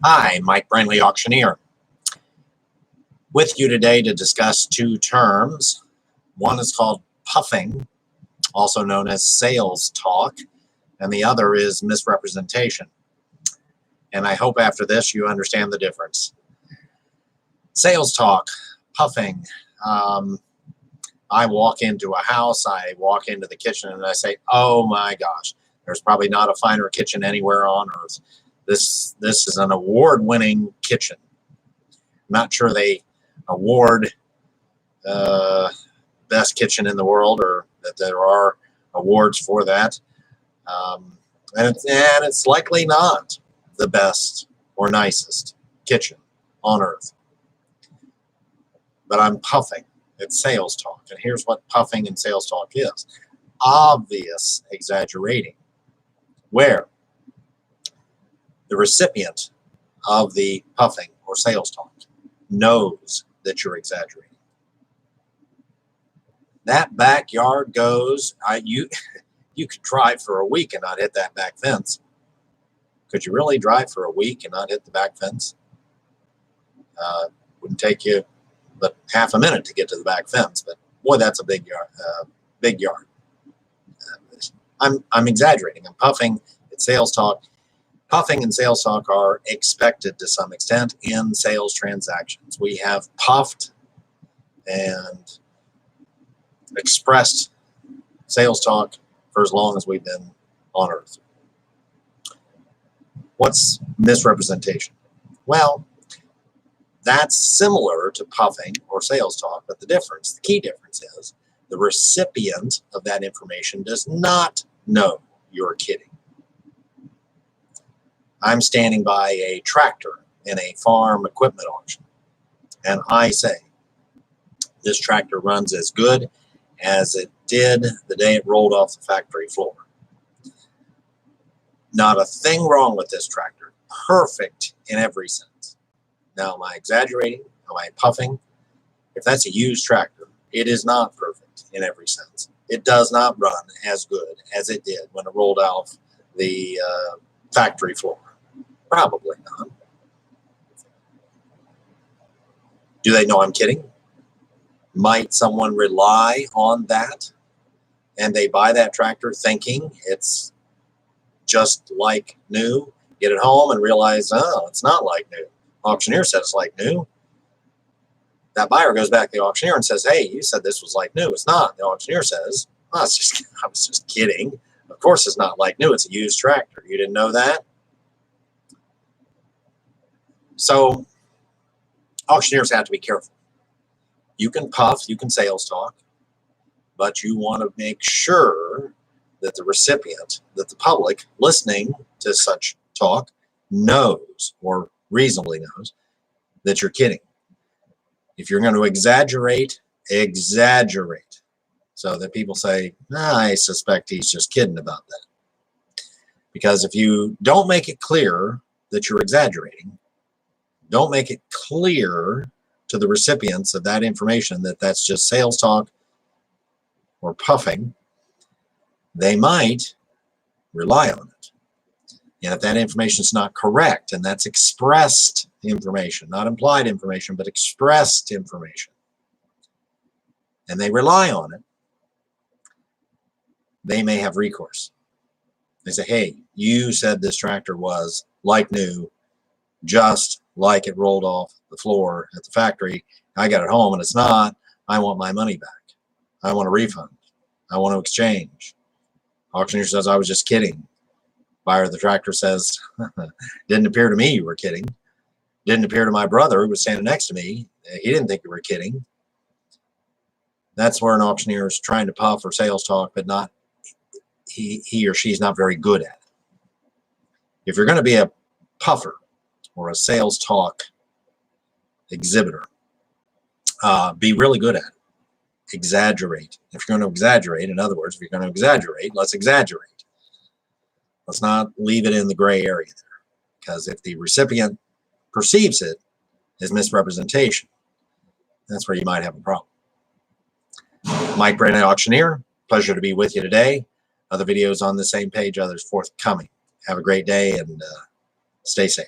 Hi, Mike Brindley, auctioneer, with you today to discuss two terms. One is called puffing, also known as sales talk, and the other is misrepresentation. And I hope after this you understand the difference. Sales talk, puffing. I walk into a house, I walk into the kitchen, and I say, oh my gosh, there's probably not a finer kitchen anywhere on earth. This is an award-winning kitchen. I'm not sure they award best kitchen in the world, or that there are awards for that. And it's likely not the best or nicest kitchen on earth. But I'm puffing. It's sales talk. And here's what puffing and sales talk is. Obvious exaggerating, where the recipient of the puffing or sales talk knows that you're exaggerating. That backyard goes, you could drive for a week and not hit that back fence. Could you really drive for a week and not hit the back fence? Wouldn't take you but half a minute to get to the back fence, but boy, that's a big yard. Big yard. I'm exaggerating. I'm puffing. It's sales talk. Puffing and sales talk are expected to some extent in sales transactions. We have puffed and expressed sales talk for as long as we've been on earth. What's misrepresentation? Well, that's similar to puffing or sales talk, but the key difference is the recipient of that information does not know you're kidding. I'm standing by a tractor in a farm equipment auction, and I say, this tractor runs as good as it did the day it rolled off the factory floor. Not a thing wrong with this tractor. Perfect in every sense. Now, am I exaggerating? Am I puffing? If that's a used tractor, it is not perfect in every sense. It does not run as good as it did when it rolled off the factory floor. Probably not. Do they know I'm kidding? Might someone rely on that and they buy that tractor thinking it's just like new, get it home and realize, oh, it's not like new. Auctioneer said it's like new. That buyer goes back to the auctioneer and says, hey, you said this was like new. It's not. The auctioneer says, oh, I was just kidding. Of course it's not like new. It's a used tractor. You didn't know that? So auctioneers have to be careful. You can puff, you can sales talk, but you want to make sure that the recipient, that the public listening to such talk knows, or reasonably knows, that you're kidding. If you're going to exaggerate, exaggerate, so that people say, I suspect he's just kidding about that. Because if you don't make it clear that you're exaggerating, don't make it clear to the recipients of that information that that's just sales talk or puffing, they might rely on it. And if that information is not correct, and that's expressed information, not implied information, but expressed information, and they rely on it, they may have recourse. They say, hey, you said this tractor was like new, just like it rolled off the floor at the factory. I got it home and it's not. I want my money back. I want a refund. I want to exchange. Auctioneer says, I was just kidding. Buyer of the tractor says, didn't appear to me you were kidding. Didn't appear to my brother who was standing next to me. He didn't think you were kidding. That's where an auctioneer is trying to puff or sales talk, but not he or she's not very good at it. If you're going to be a puffer or a sales talk exhibitor, be really good at it. Exaggerate. If you're going to exaggerate, in other words, if you're going to exaggerate, let's exaggerate. Let's not leave it in the gray area there. Because if the recipient perceives it as misrepresentation, that's where you might have a problem. Mike Brindley, auctioneer. Pleasure to be with you today. Other videos on the same page, others forthcoming. Have a great day and stay safe.